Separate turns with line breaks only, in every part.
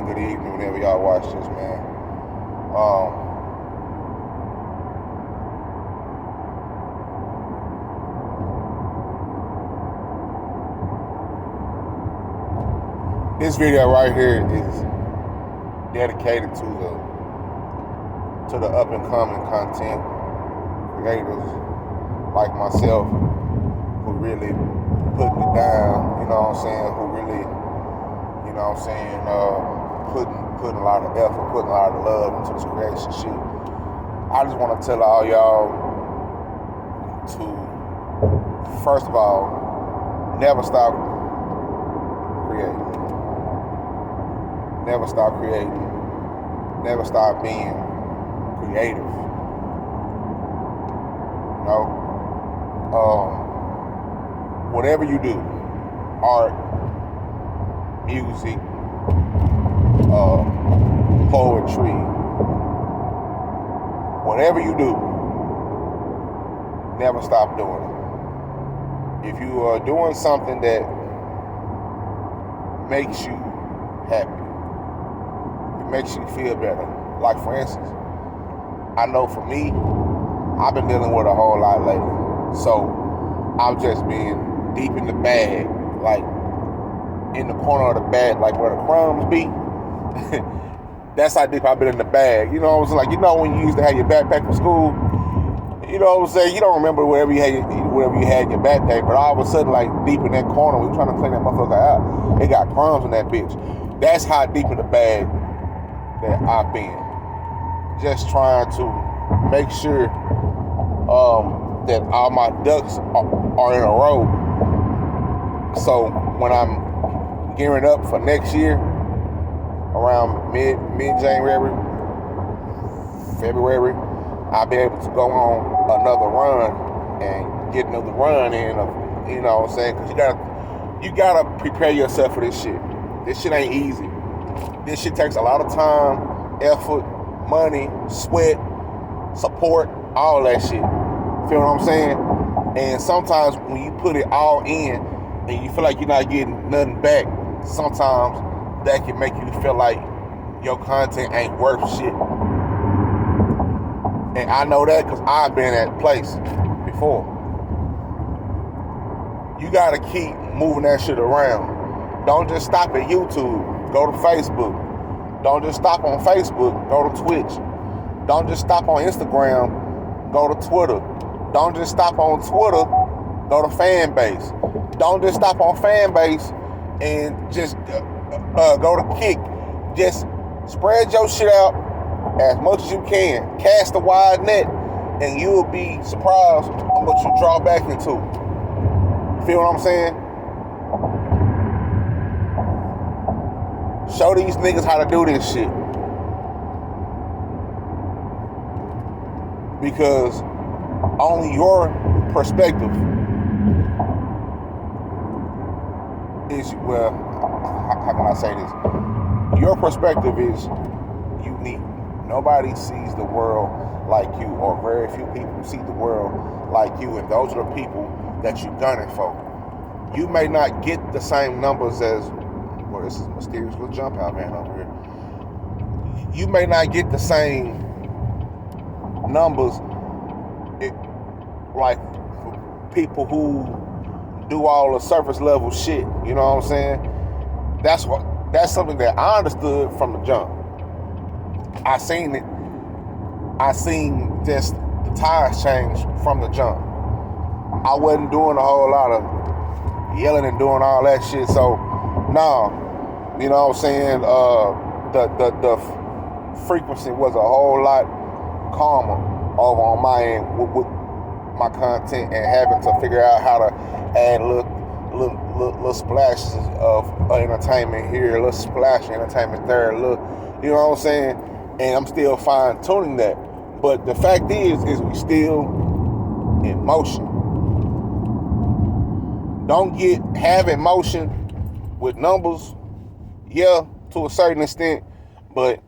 good evening whenever y'all watch this, man. This video right here is dedicated to the up and coming content creators like myself who really putting it down, you know what I'm saying, who really, you know what I'm saying, putting a lot of effort, putting a lot of love into this creation shit. I just want to tell all y'all to, first of all, never stop creating. Never stop creating. Never stop being creative. You know? Whatever you do, art, music, poetry, whatever you do, never stop doing it. If you are doing something that makes you happy, it makes you feel better. Like for instance, I know for me, I've been dealing with a whole lot lately. So I'm just being deep in the bag, like in the corner of the bag, like where the crumbs be. That's how deep I've been in the bag. You know what I'm saying? Like, you know when you used to have your backpack from school, you know what I'm saying? You don't remember wherever you had your backpack, but all of a sudden, like deep in that corner, when you're trying to clean that motherfucker out, it got crumbs in that bitch. That's how deep in the bag that I've been. Just trying to make sure that all my ducks are in a row. So when I'm gearing up for next year, around mid-January, February, I'll be able to go on another run and get another run in of, you know what I'm saying? Because you gotta prepare yourself for this shit. This shit ain't easy. This shit takes a lot of time, effort, money, sweat, support, all that shit. Feel what I'm saying? And sometimes when you put it all in and you feel like you're not getting nothing back, sometimes that can make you feel like your content ain't worth shit. And I know that because I've been at that place before. You gotta keep moving that shit around. Don't just stop at YouTube. Go to Facebook. Don't just stop on Facebook. Go to Twitch. Don't just stop on Instagram. Go to Twitter. Don't just stop on Twitter. Go to Fanbase. Don't just stop on Fanbase and just go to Kick. Just spread your shit out as much as you can. Cast a wide net, and you will be surprised on what you draw back into. Feel what I'm saying? Show these niggas how to do this shit. Because only your perspective is, well, how can I say this? Your perspective is unique. Nobody sees the world like you, or very few people see the world like you, and those are the people that you've done it for. You may not get the same numbers as, well, this is a mysterious little jump out man over here. You may not get the same numbers like people who do all the surface level shit. You know what I'm saying? That's something that I understood from the jump. I seen it. I seen just the tires change from the jump. I wasn't doing a whole lot of yelling and doing all that shit. So, no, you know what I'm saying? The frequency was a whole lot calmer over on my end with my content, and having to figure out how to add little splashes of entertainment here, a little splash of entertainment there, you know what I'm saying? And I'm still fine tuning that. But the fact is we still in motion. Don't have emotion with numbers, yeah, to a certain extent, but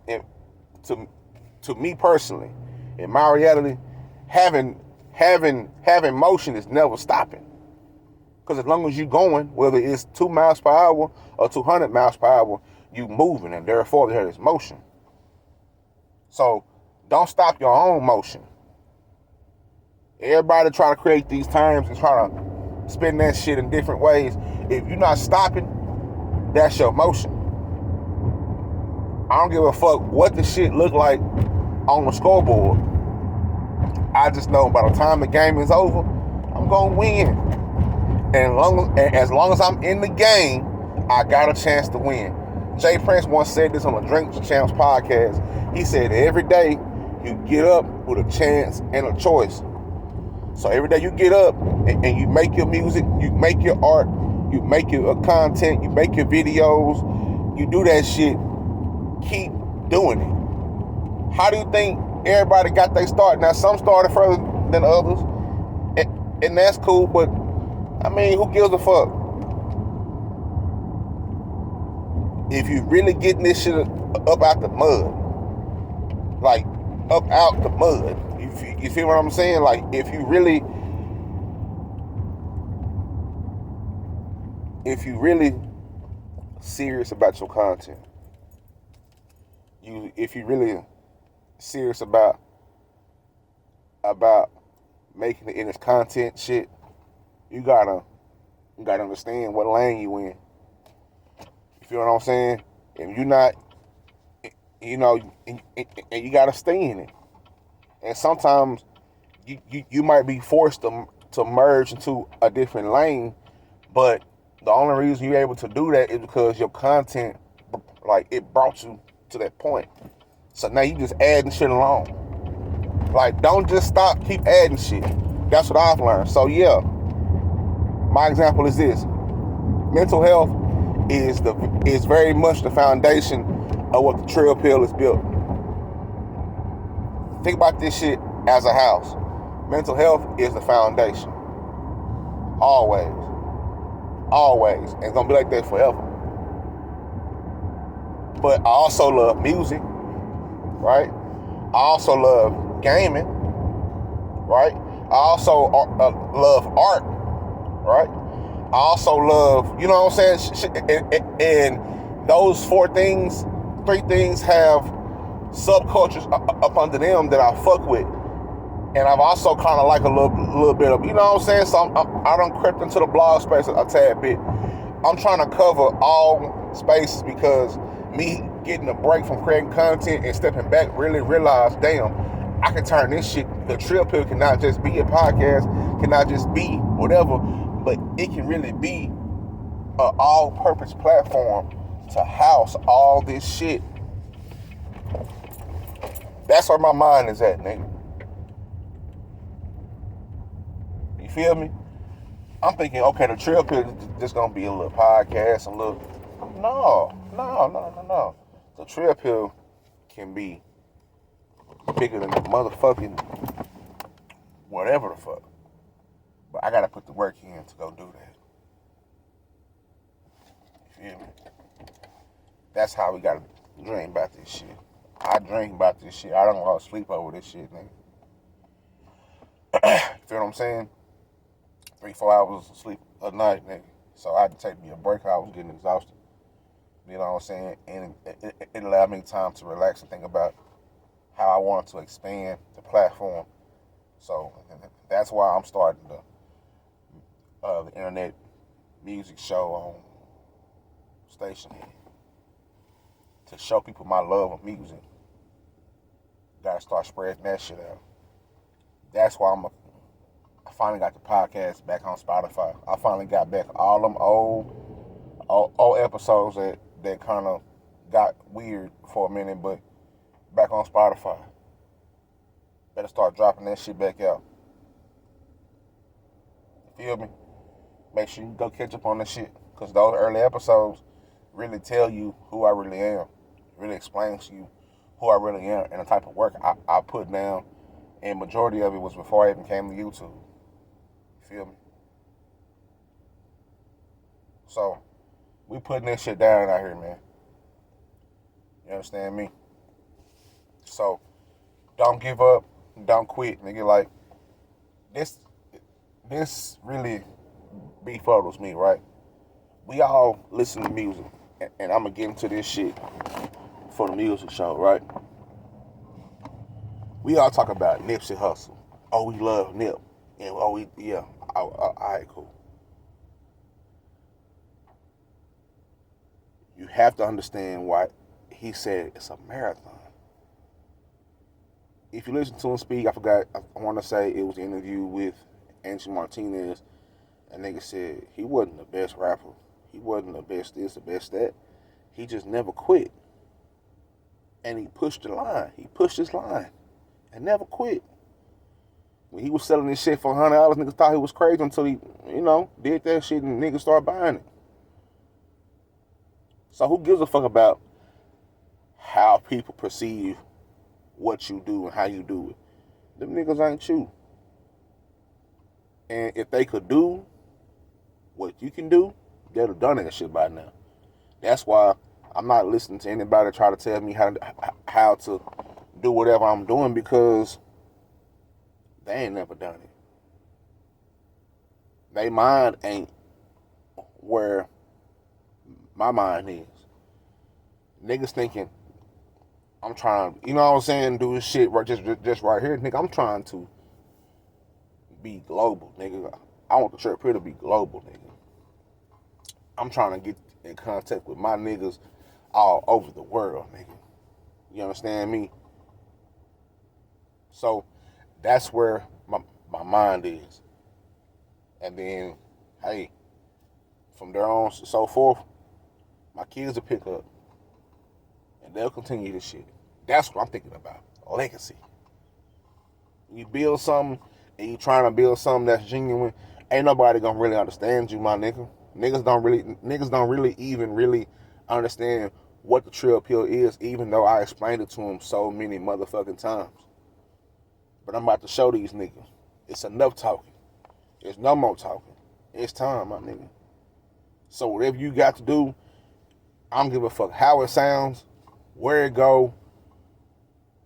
to me personally, in my reality, having motion is never stopping. Because as long as you're going, whether it's 2 miles per hour or 200 miles per hour, you moving, and therefore there is motion. So don't stop your own motion. Everybody try to create these terms and try to spin that shit in different ways. If you're not stopping, that's your motion. I don't give a fuck what the shit look like on the scoreboard. I just know by the time the game is over, I'm gonna win. And as long as I'm in the game, I got a chance to win. Jay Prince once said this on the Drink Champs podcast. He said every day you get up with a chance and a choice. So every day you get up and you make your music, you make your art, you make your content, you make your videos, you do that shit, keep doing it. How do you think everybody got their start? Now, some started further than others, and that's cool, but I mean, who gives a fuck? If you really getting this shit up out the mud, like up out the mud, you feel what I'm saying? Like, if you really serious about your content, if you really serious about making it in this content shit, you gotta understand what lane you in. You feel what I'm saying? And you're not, and you gotta stay in it. And sometimes you might be forced to merge into a different lane, but the only reason you're able to do that is because your content, like, it brought you to that point. So now you just adding shit along. Like, don't just stop, keep adding shit. That's what I've learned. So yeah, my example is this. Mental health is very much the foundation of what the Trill Pill is built. Think about this shit as a house. Mental health is the foundation. Always. Always. And it's gonna be like that forever. But I also love music, right? I also love gaming, right? I also love art, right? I also love, you know what I'm saying? And those three things have subcultures up under them that I fuck with. And I've also kind of like a little bit of, you know what I'm saying? So I done crept into the blog space a tad bit. I'm trying to cover all spaces because me getting a break from creating content and stepping back really realized, damn, I can turn this shit. The Trill Pill cannot just be a podcast, cannot just be whatever, but it can really be an all-purpose platform to house all this shit. That's where my mind is at, nigga. You feel me? I'm thinking, okay, the Trill Pill is just gonna be a little podcast, a little. No. The Trill Pill can be bigger than the motherfucking whatever the fuck. But I gotta put the work in to go do that. You feel me? That's how we gotta dream about this shit. I dream about this shit. I don't go to sleep over this shit, nigga. You feel what I'm saying? 3-4 hours of sleep a night, nigga. So I had to take me a break. I was getting exhausted. You know what I'm saying? And it allowed me time to relax and think about how I want to expand the platform. So that's why I'm starting the internet music show on Station to show people my love of music. Gotta start spreading that shit out. That's why I finally got the podcast back on Spotify. I finally got back all them old episodes that kind of got weird for a minute, but back on Spotify. Better start dropping that shit back out. You feel me? Make sure you go catch up on that shit, because those early episodes really tell you who I really am. Really explains to you who I really am and the type of work I put down. And majority of it was before I even came to YouTube. You feel me? So, we putting this shit down out here, man. You understand me? So, don't give up. Don't quit, nigga. Like, this really befuddles me, right? We all listen to music. and I'm gonna get into this shit for the music show, right? We all talk about Nipsey Hussle. Oh, we love Nip. And yeah, all right, cool. You have to understand why he said it's a marathon. If you listen to him speak, I want to say it was an interview with Angie Martinez, and nigga said he wasn't the best rapper. He wasn't the best this, the best that. He just never quit. And he pushed the line. He pushed his line and never quit. When he was selling this shit for $100, niggas thought he was crazy until he, did that shit and niggas started buying it. So who gives a fuck about how people perceive what you do and how you do it? Them niggas ain't you. And if they could do what you can do, they'd have done that shit by now. That's why I'm not listening to anybody try to tell me how to do whatever I'm doing, because they ain't never done it. They mind ain't where my mind is. Niggas thinking I'm trying, you know what I'm saying, do this shit just right here. Nigga, I'm trying to be global, nigga. I want the trip here to be global, nigga. I'm trying to get in contact with my niggas all over the world, nigga. You understand me? So that's where my mind is. And then, hey, from there on so forth, my kids will pick up. And they'll continue this shit. That's what I'm thinking about. Legacy. You build something and you trying to build something that's genuine, ain't nobody gonna really understand you, my nigga. Niggas don't really even understand what the Trill Pill is, even though I explained it to them so many motherfucking times. But I'm about to show these niggas. It's enough talking. There's no more talking. It's time, my nigga. So whatever you got to do, I don't give a fuck how it sounds, where it go,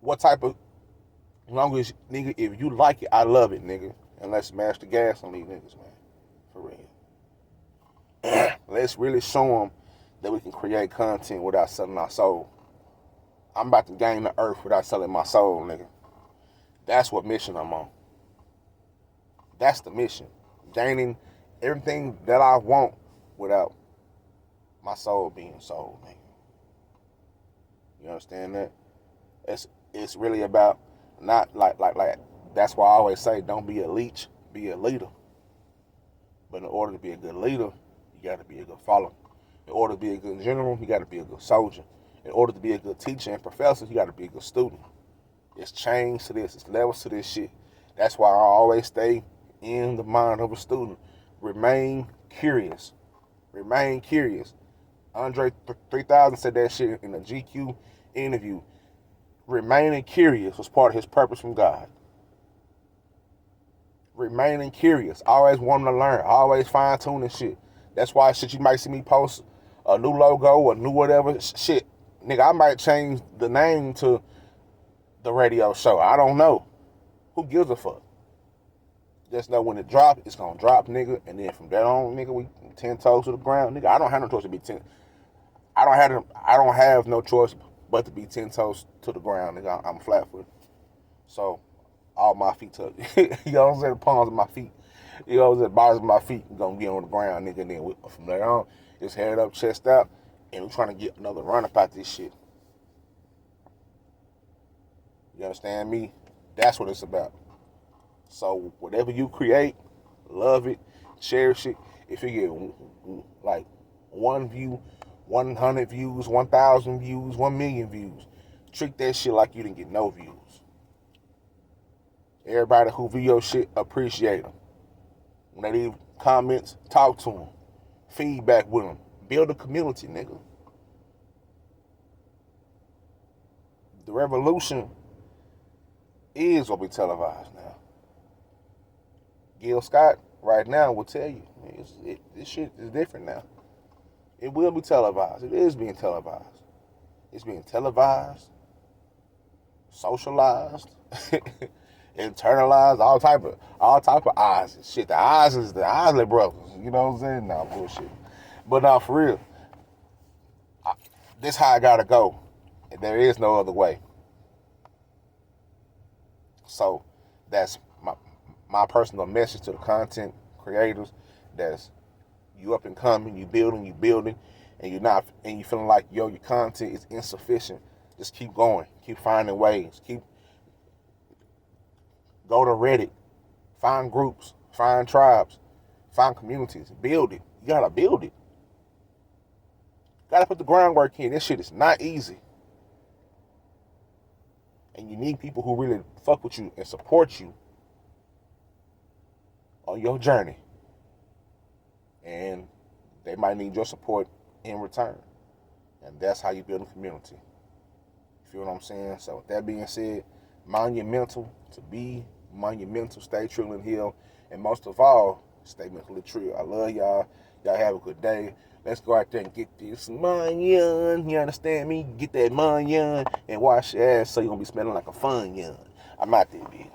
what type of, as long as, nigga, if you like it, I love it, nigga. And let's smash the gas on these niggas, man. For real. Let's really show them that we can create content without selling our soul. I'm about to gain the earth without selling my soul, nigga. That's what mission I'm on. That's the mission. Gaining everything that I want without my soul being sold, nigga. You understand that? It's really about not like that's why I always say don't be a leech, be a leader. But in order to be a good leader, you gotta be a good follower. In order to be a good general, you gotta be a good soldier. In order to be a good teacher and professor, you gotta be a good student. It's change to this, it's levels to this shit. That's why I always stay in the mind of a student. Remain curious. Remain curious. Andre 3000 said that shit in a GQ interview. Remaining curious was part of his purpose from God. Remaining curious. Always wanting to learn. Always fine-tuning shit. That's why shit you might see me post a new logo or new whatever. Shit. Nigga, I might change the name to the radio show. I don't know. Who gives a fuck? Just know when it drop, it's gonna drop, nigga. And then from there on, nigga, we 10 toes to the ground. Nigga, I don't have no choice to be 10. I don't have no choice but to be 10 toes to the ground, nigga. I'm flat-footed. So, all my feet touch. You know what I'm saying? The palms of my feet. You know what I'm saying? The bottoms of my feet gonna get on the ground, nigga. And then from there on, it's head up, chest out. And we're trying to get another run up out this shit. You understand me? That's what it's about. So, whatever you create, love it, cherish it. If you get, like, 1 view, 100 views, 1,000 views, 1 million views, treat that shit like you didn't get no views. Everybody who view your shit, appreciate them. When they leave comments, talk to them. Feedback with them. Build a community, nigga. The revolution is what we televise now. Gil Scott right now will tell you, this shit is different now. It will be televised. It is being televised. It's being televised, socialized, internalized, all type of eyes and shit. The Isley brothers, you know what I'm saying? Nah, bullshit. But nah, for real. this how I gotta go. And there is no other way. So that's my personal message to the content creators. That's you up and coming, you building, and you feeling like your content is insufficient. Just keep going, keep finding ways, go to Reddit, find groups, find tribes, find communities, build it. You gotta build it. Gotta put the groundwork in. This shit is not easy. And you need people who really fuck with you and support you on your journey. And they might need your support in return. And that's how you build a community. You feel what I'm saying? So with that being said, mind your mental, stay true and heal. And most of all, stay mentally true. I love y'all. Y'all have a good day. Let's go out there and get this Munyon. You understand me? Get that Munyon and wash your ass so you're going to be smelling like a fun young. I'm out there, bitch.